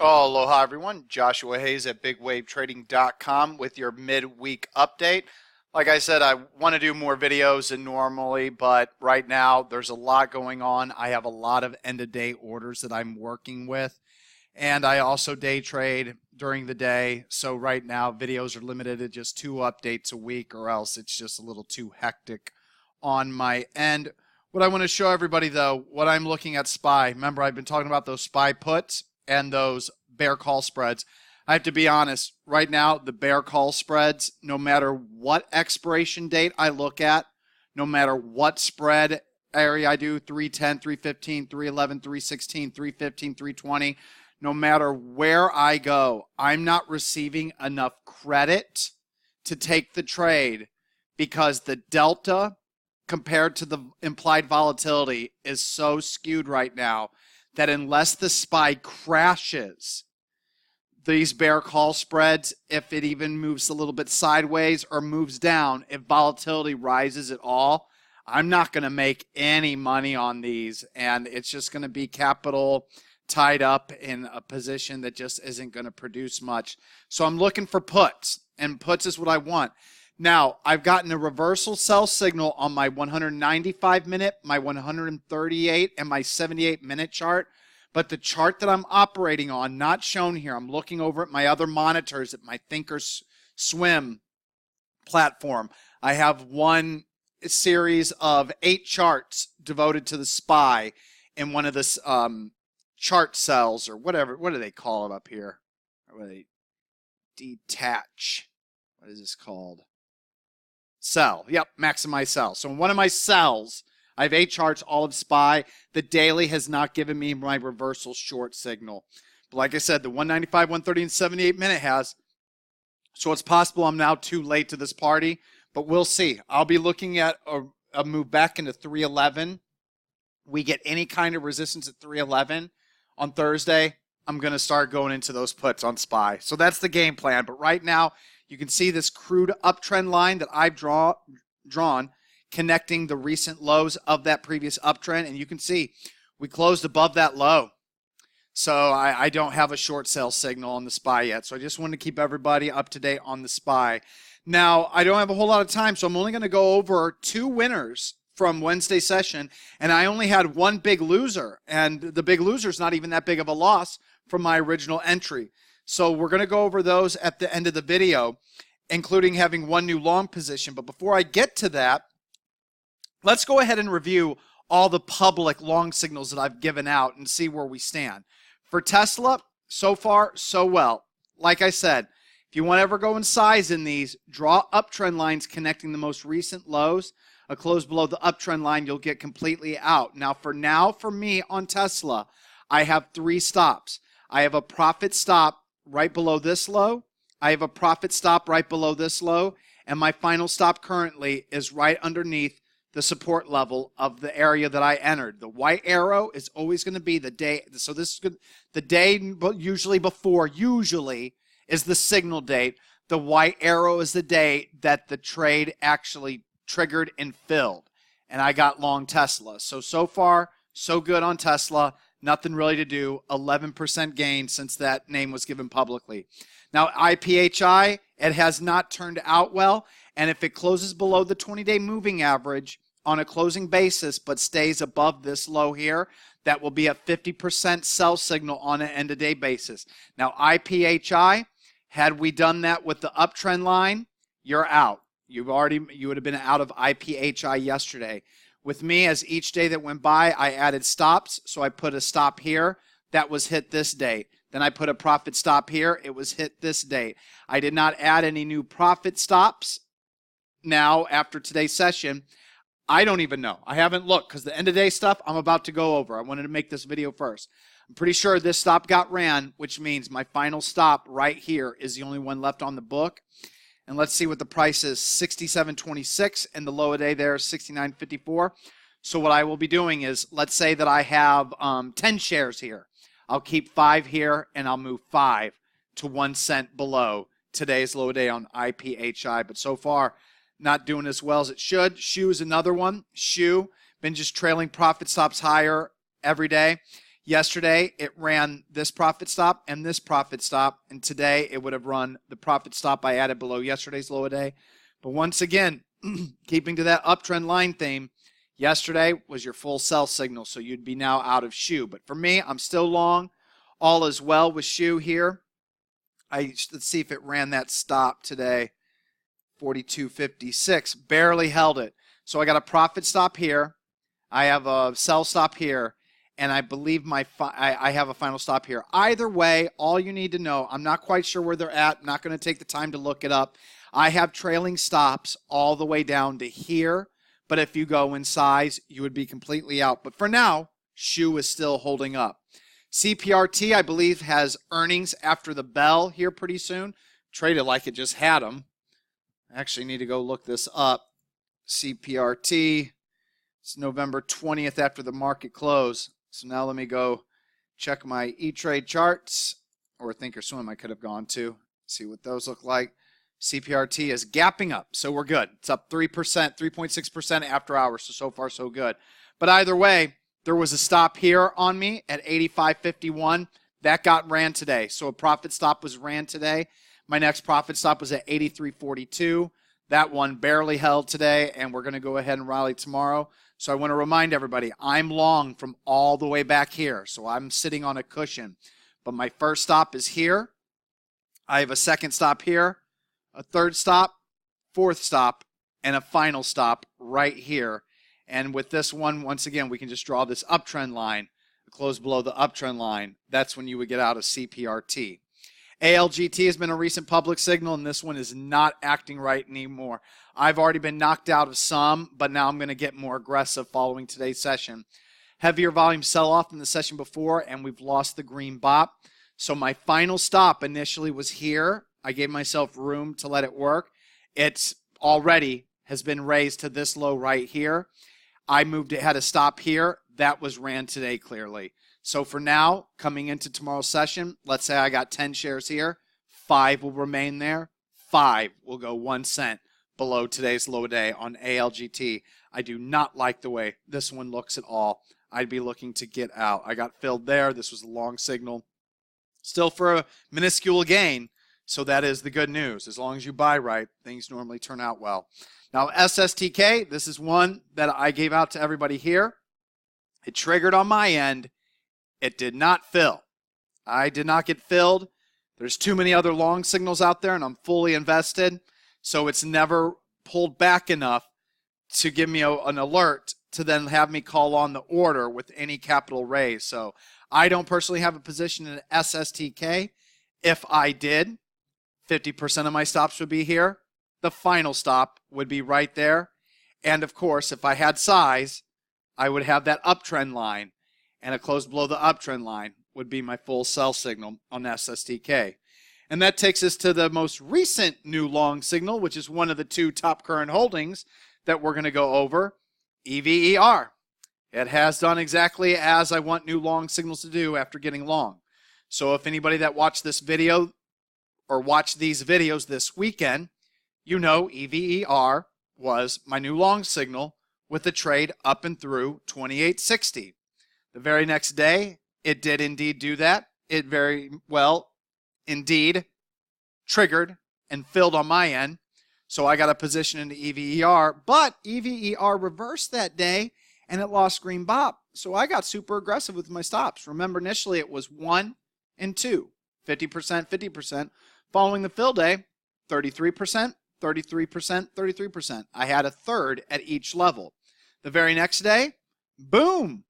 Oh, aloha everyone. Joshua Hayes at bigwavetrading.com with your midweek update. Like I said, I want to do more videos than normally, but right now there's a lot going on. I have a lot of end-of-day orders that I'm working with, and I also day trade during the day. So right now videos are limited to just 2 updates a week, or else it's just a little too hectic on my end. What I want to show everybody though, what I'm looking at SPY. Remember, I've been talking about those SPY puts and those bear call spreads. I have to be honest, right now, the bear call spreads, no matter what expiration date I look at, no matter what spread area I do, 310, 315, 311, 316, 315, 320, no matter where I go, I'm not receiving enough credit to take the trade because the delta compared to the implied volatility is so skewed right now that unless the SPY crashes these bear call spreads, if it even moves a little bit sideways or moves down, if volatility rises at all, I'm not going to make any money on these, and it's just going to be capital tied up in a position that just isn't going to produce much. So I'm looking for puts, and puts is what I want. Now, I've gotten a reversal sell signal on my 195-minute, my 138, and my 78-minute chart. But the chart that I'm operating on, not shown here, I'm looking over at my other monitors at my Thinkorswim platform. I have one series of 8 charts devoted to the SPY in one of the chart cells, or whatever. What do they call it up here? Or what do they detach? What is this called? Cell. Yep, maximize cell. So in one of my cells, I have 8 charts, all of SPY. The daily has not given me my reversal short signal. But like I said, the 195, 130, and 78 minute has. So it's possible I'm now too late to this party, but we'll see. I'll be looking at a move back into 311. We get any kind of resistance at 311 on Thursday, I'm going to start going into those puts on SPY. So that's the game plan. But right now, you can see this crude uptrend line that I've drawn connecting the recent lows of that previous uptrend. And you can see we closed above that low. So I don't have a short sale signal on the SPY yet. So I just wanted to keep everybody up to date on the SPY. Now, I don't have a whole lot of time, so I'm only going to go over 2 winners from Wednesday session. And I only had 1 big loser. And the big loser is not even that big of a loss from my original entry. So we're going to go over those at the end of the video, including having 1 new long position. But before I get to that, let's go ahead and review all the public long signals that I've given out and see where we stand. For Tesla, so far, so well. Like I said, if you want to ever go in size in these, draw uptrend lines connecting the most recent lows. A close below the uptrend line, you'll get completely out. Now, for me on Tesla, I have 3 stops. I have a profit stop right below this low. I have a profit stop right below this low. And my final stop currently is right underneath the support level of the area that I entered. The white arrow is always going to be the day. So this is good. The day usually is the signal date. The white arrow is the day that the trade actually triggered and filled. And I got long Tesla. So far, so good on Tesla. Nothing really to do. 11% gain since that name was given publicly. Now, IPHI, it has not turned out well. And if it closes below the 20-day moving average on a closing basis but stays above this low here, that will be a 50% sell signal on an end-of-day basis. Now, IPHI, had we done that with the uptrend line, you're out. You would have been out of IPHI yesterday. With me, as each day that went by, I added stops. So I put a stop here. That was hit this date. Then I put a profit stop here. It was hit this date. I did not add any new profit stops. Now, after today's session, I don't even know. I haven't looked because the end of day stuff I'm about to go over. I wanted to make this video first. I'm pretty sure this stop got ran, which means my final stop right here is the only one left on the book. And let's see what the price is, 67.26, and the low of day there is 69.54. So what I will be doing is, let's say that I have 10 shares here. I'll keep 5 here, and I'll move 5 to 1 cent below today's low day on IPHI. But so far, not doing as well as it should. SHOO is another one. SHOO, been just trailing profit stops higher every day. Yesterday, it ran this profit stop and this profit stop, and today it would have run the profit stop I added below yesterday's low a day. But once again, keeping to that uptrend line theme, yesterday was your full sell signal, so you'd be now out of SHOO. But for me, I'm still long. All is well with SHOO here. Let's see if it ran that stop today. 42.56, barely held it. So I got a profit stop here. I have a sell stop here, and I believe I have a final stop here. Either way, all you need to know, I'm not quite sure where they're at. I'm not going to take the time to look it up. I have trailing stops all the way down to here, but if you go in size, you would be completely out. But for now, SHOO is still holding up. CPRT, I believe, has earnings after the bell here pretty soon. Traded like it just had them. I actually need to go look this up. CPRT, it's November 20th after the market close. So now let me go check my E-Trade charts, or Thinkorswim I could have gone to, see what those look like. CPRT is gapping up, so we're good. It's up 3%, 3.6% after hours, so far so good. But either way, there was a stop here on me at 85.51. That got ran today, so a profit stop was ran today. My next profit stop was at 83.42. That one barely held today, and we're going to go ahead and rally tomorrow. So I want to remind everybody, I'm long from all the way back here, so I'm sitting on a cushion. But my first stop is here. I have a second stop here, a third stop, fourth stop, and a final stop right here. And with this one, once again, we can just draw this uptrend line, close below the uptrend line. That's when you would get out of CPRT. ALGT has been a recent public signal, and this one is not acting right anymore. I've already been knocked out of some, but now I'm going to get more aggressive following today's session. Heavier volume sell-off than the session before, and we've lost the green bop. So my final stop initially was here. I gave myself room to let it work. It's already has been raised to this low right here. I had a stop here. That was ran today clearly. So for now, coming into tomorrow's session, let's say I got 10 shares here. 5 will remain there. 5 will go 1 cent below today's low day on ALGT. I do not like the way this one looks at all. I'd be looking to get out. I got filled there. This was a long signal. Still for a minuscule gain. So that is the good news. As long as you buy right, things normally turn out well. Now SSTK, this is one that I gave out to everybody here. It triggered on my end. It did not fill. I did not get filled. There's too many other long signals out there, and I'm fully invested. So it's never pulled back enough to give me an alert to then have me call on the order with any capital raise. So I don't personally have a position in SSTK. If I did, 50% of my stops would be here. The final stop would be right there. And of course, if I had size, I would have that uptrend line. And a close below the uptrend line would be my full sell signal on SSTK. And that takes us to the most recent new long signal, which is one of the 2 top current holdings that we're going to go over, EVER. It has done exactly as I want new long signals to do after getting long. So if anybody that watched this video or watched these videos this weekend, you know EVER was my new long signal with a trade up and through 28.60. The very next day, it did indeed do that. It very well indeed triggered and filled on my end. So I got a position into EVER, but EVER reversed that day and it lost green bop. So I got super aggressive with my stops. Remember, initially it was 1 and 2, 50%, 50%. Following the fill day, 33%, 33%, 33%. I had a third at each level. The very next day, boom.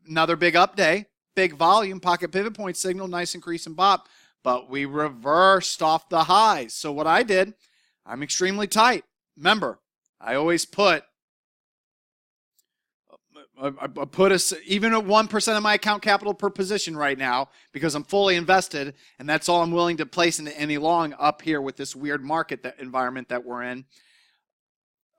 Another big up day, big volume, pocket pivot point signal, nice increase in bop, but we reversed off the highs. So what I did, I'm extremely tight. Remember, I always put even at 1% of my account capital per position right now because I'm fully invested, and that's all I'm willing to place into any long up here with this weird market environment that we're in.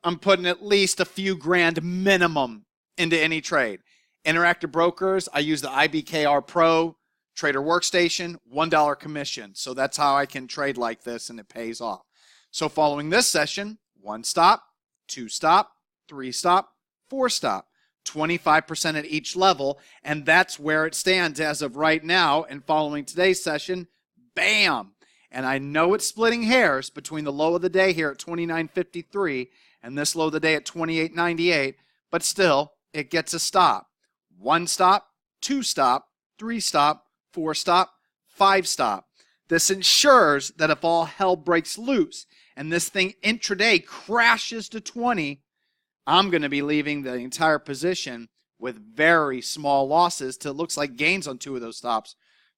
I'm putting at least a few grand minimum into any trade. Interactive brokers, I use the IBKR Pro Trader Workstation, $1 commission. So that's how I can trade like this, and it pays off. So following this session, 1 stop, 2 stop, 3 stop, 4 stop. 25% at each level, and that's where it stands as of right now. And following today's session, bam! And I know it's splitting hairs between the low of the day here at 29.53 and this low of the day at 28.98, but still, it gets a stop. 1 stop, 2 stop, 3 stop, 4 stop, 5 stop. This ensures that if all hell breaks loose and this thing intraday crashes to 20, I'm going to be leaving the entire position with very small losses till it looks like gains on 2 of those stops.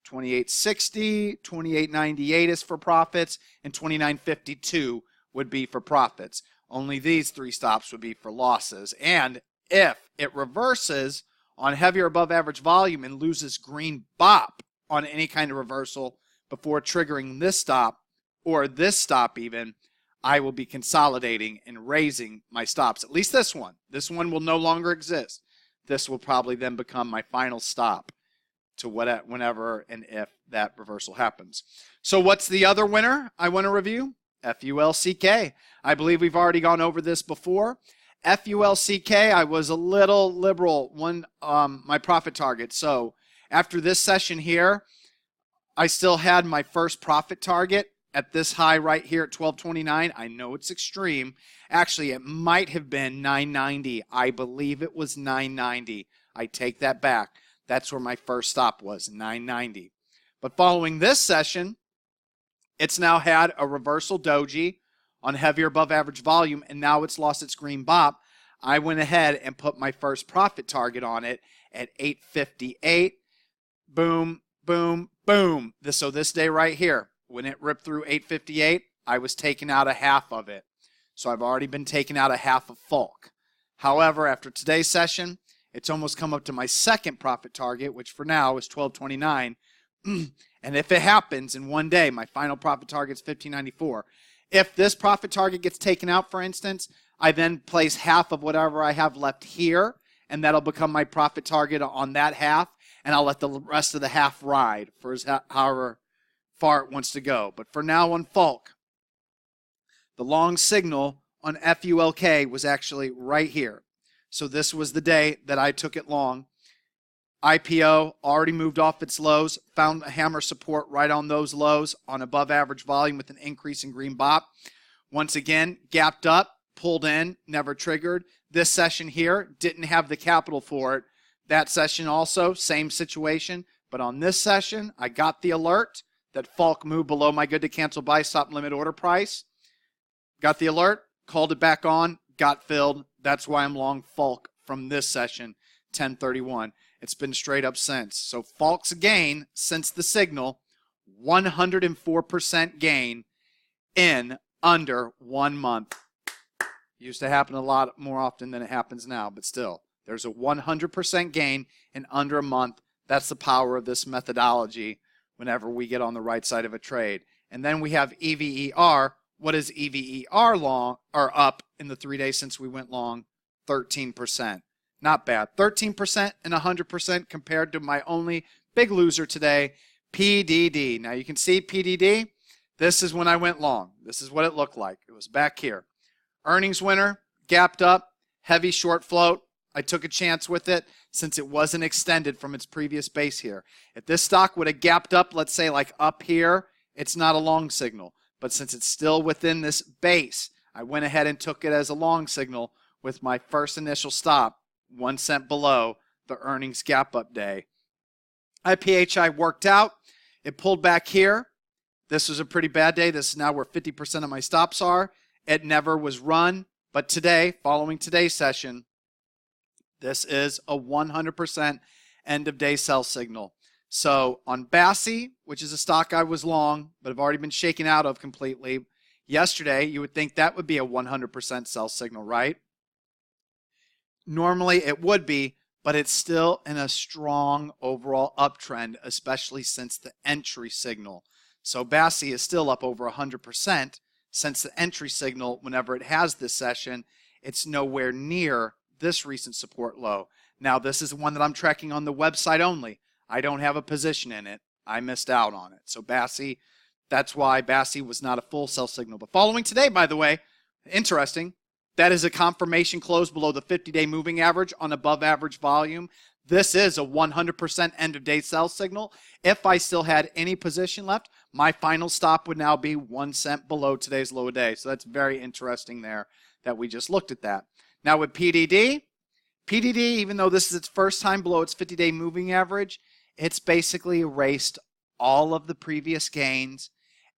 28.60, 28.98 is for profits, and 29.52 would be for profits. Only these 3 stops would be for losses. And if it reverses on heavier above average volume and loses green bop on any kind of reversal before triggering this stop, or this stop even, I will be consolidating and raising my stops. At least this one. This one will no longer exist. This will probably then become my final stop to whenever and if that reversal happens. So what's the other winner I want to review? FULCK. I believe we've already gone over this before. FULCK, I was a little liberal my profit target. So after this session here, I still had my first profit target at this high right here at 12.29. I know it's extreme. Actually, it might have been 9.90. I believe it was 9.90. I take that back. That's where my first stop was, 9.90. But following this session, it's now had a reversal doji on heavier above average volume, and now it's lost its green bop. I went ahead and put my first profit target on it at 8.58. Boom, boom, boom. So this day right here, when it ripped through 8.58, I was taking out a half of it. So I've already been taking out a half of FULC. However, after today's session, it's almost come up to my second profit target, which for now is 12.29. And if it happens in one day, my final profit target is 15.94. If this profit target gets taken out, for instance, I then place half of whatever I have left here, and that'll become my profit target on that half, and I'll let the rest of the half ride for however far it wants to go. But for now on FULC, the long signal on FULK was actually right here. So this was the day that I took it long. IPO already moved off its lows, found a hammer support right on those lows on above average volume with an increase in green bop. Once again, gapped up, pulled in, never triggered. This session here didn't have the capital for it. That session also, same situation. But on this session, I got the alert that FULC moved below my good to cancel buy stop limit order price. Got the alert, called it back on, got filled. That's why I'm long FULC from this session, 1031. It's been straight up since. So FULC's gain since the signal, 104% gain in under 1 month. Used to happen a lot more often than it happens now, but still, there's a 100% gain in under a month. That's the power of this methodology whenever we get on the right side of a trade. And then we have EVER. What is EVER long or up in the 3 days since we went long? 13%. Not bad. 13% and 100% compared to my only big loser today, PDD. Now you can see PDD. This is when I went long. This is what it looked like. It was back here. Earnings winner, gapped up, heavy short float. I took a chance with it since it wasn't extended from its previous base here. If this stock would have gapped up, let's say like up here, it's not a long signal. But since it's still within this base, I went ahead and took it as a long signal with my first initial stop, 1 cent below the earnings gap up day. IPHI worked out. It pulled back here. This was a pretty bad day. This is now where 50% of my stops are. It never was run. But today, following today's session, this is a 100% end of day sell signal. So on BASI, which is a stock I was long, but have already been shaken out of completely, yesterday you would think that would be a 100% sell signal, right? Normally it would be, but it's still in a strong overall uptrend, especially since the entry signal. So BASI is still up over 100% since the entry signal. Whenever it has this session, it's nowhere near this recent support low. Now this is one that I'm tracking on the website only. I don't have a position in it. I missed out on it. So BASI, that's why BASI was not a full sell signal. But following today, by the way, interesting, That is a confirmation close below the 50-day moving average on above average volume. This is a 100% end of day sell signal. If I still had any position left, my final stop would now be 1 cent below today's low of day. So that's very interesting there that we just looked at that. Now with PDD, even though this is its first time below its 50-day moving average, it's basically erased all of the previous gains,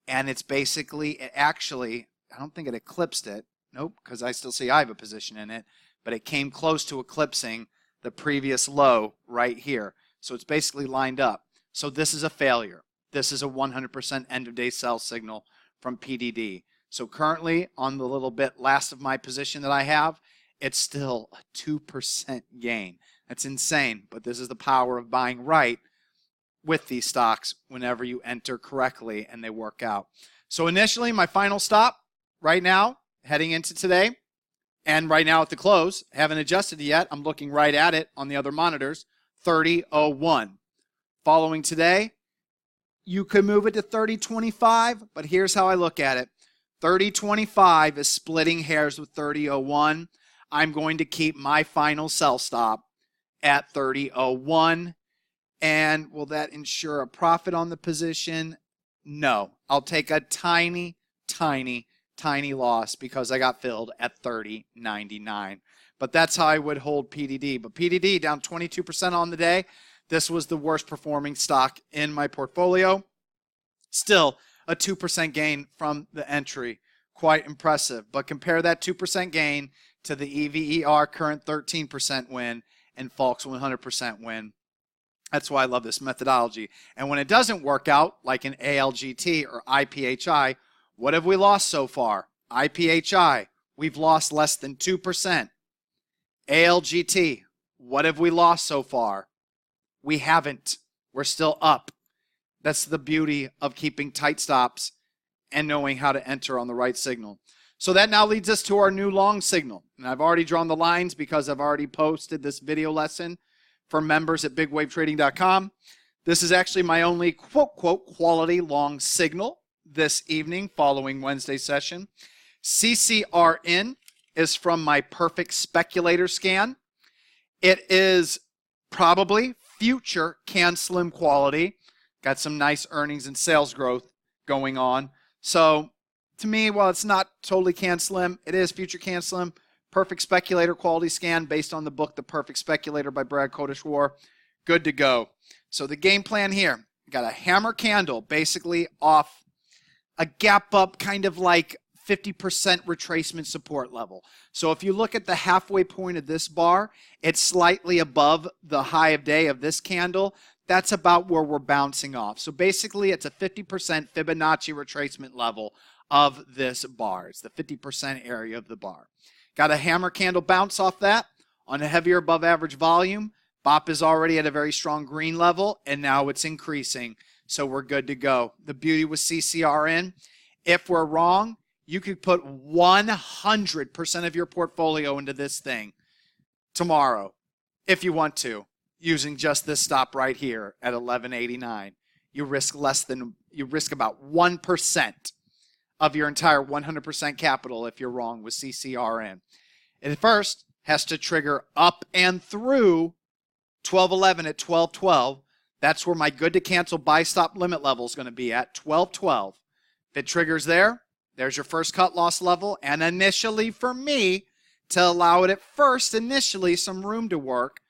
and it's basically, actually, I don't think it eclipsed it. Nope, because I still see I have a position in it, but it came close to eclipsing the previous low right here. So it's basically lined up. So this is a failure. This is a 100% end of day sell signal from PDD. So currently on the little bit last of my position that I have, it's still a 2% gain. That's insane, but this is the power of buying right with these stocks whenever you enter correctly and they work out. So initially, my final stop right now, heading into today, and right now at the close, haven't adjusted it yet. I'm looking right at it on the other monitors, 30.01. Following today, you could move it to 30.25, but here's how I look at it. 30.25 is splitting hairs with 30.01. I'm going to keep my final sell stop at 30.01. And will that ensure a profit on the position? No. I'll take a tiny loss because I got filled at 30.99. But that's how I would hold PDD. But PDD down 22% on the day. This was the worst performing stock in my portfolio. Still a 2% gain from the entry. Quite impressive. But compare that 2% gain to the EVER current 13% win and Fulc's 100% win. That's why I love this methodology. And when it doesn't work out, like in ALGT or IPHI, what have we lost so far? IPHI, we've lost less than 2%. ALGT, what have we lost so far? We haven't. We're still up. That's the beauty of keeping tight stops and knowing how to enter on the right signal. So that now leads us to our new long signal. And I've already drawn the lines because I've already posted this video lesson for members at bigwavetrading.com. This is actually my only quote quality long signal this evening following Wednesday session. CCRN is from my perfect speculator scan. It is probably future can slim quality. Got some nice earnings and sales growth going on. So to me, while it's not totally can slim, it is future can slim. Perfect speculator quality scan based on the book The Perfect Speculator by Brad Kodeshwar. Good to go. So the game plan here, got a hammer candle basically off a gap up, kind of like 50% retracement support level. So if you look at the halfway point of this bar, it's slightly above the high of day of this candle. That's about where we're bouncing off. So basically it's a 50% Fibonacci retracement level of this bar. It's the 50% area of the bar. Got a hammer candle bounce off that on a heavier above average volume. BOP is already at a very strong green level, and now it's increasing. So we're good to go. The beauty with CCRN, if we're wrong, you could put 100% of your portfolio into this thing tomorrow if you want to, using just this stop right here at 11.89. You risk about 1% of your entire 100% capital if you're wrong with CCRN. It first has to trigger up and through 12.11 at 12.12. That's where my good to cancel buy stop limit level is going to be at 12.12. If it triggers there, there's your first cut loss level. And initially for me, to allow it at first initially some room to work,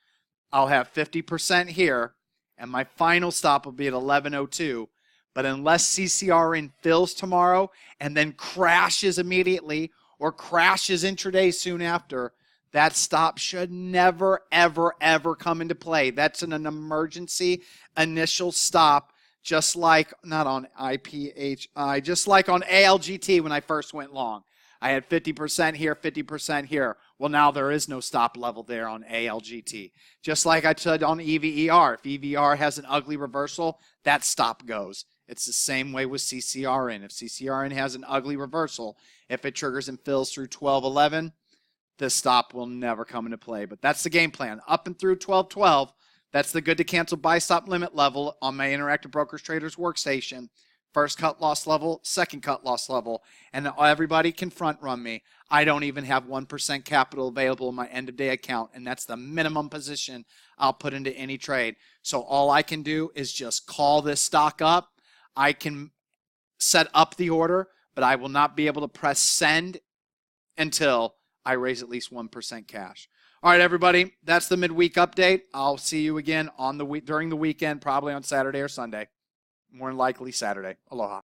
I'll have 50% here, and my final stop will be at 11.02. But unless CCRN fills tomorrow and then crashes immediately or crashes intraday soon after, that stop should never, ever come into play. That's an emergency initial stop, just like, not on IPHI, just like on ALGT when I first went long. I had 50% here, 50% here. Well, now there is no stop level there on ALGT. Just like I said on EVER. If EVER has an ugly reversal, that stop goes. It's the same way with CCRN. If CCRN has an ugly reversal, if it triggers and fills through 12.11, this stop will never come into play. But that's the game plan. Up and through 12.12, that's the good to cancel buy stop limit level on my Interactive Brokers Traders workstation. First cut loss level, second cut loss level, and everybody can front run me. I don't even have 1% capital available in my end of day account, and that's the minimum position I'll put into any trade. So all I can do is just call this stock up. I can set up the order, but I will not be able to press send until I raise at least 1% cash. All right, everybody, that's the midweek update. I'll see you again on the during the weekend, probably on Saturday or Sunday. More than likely Saturday. Aloha.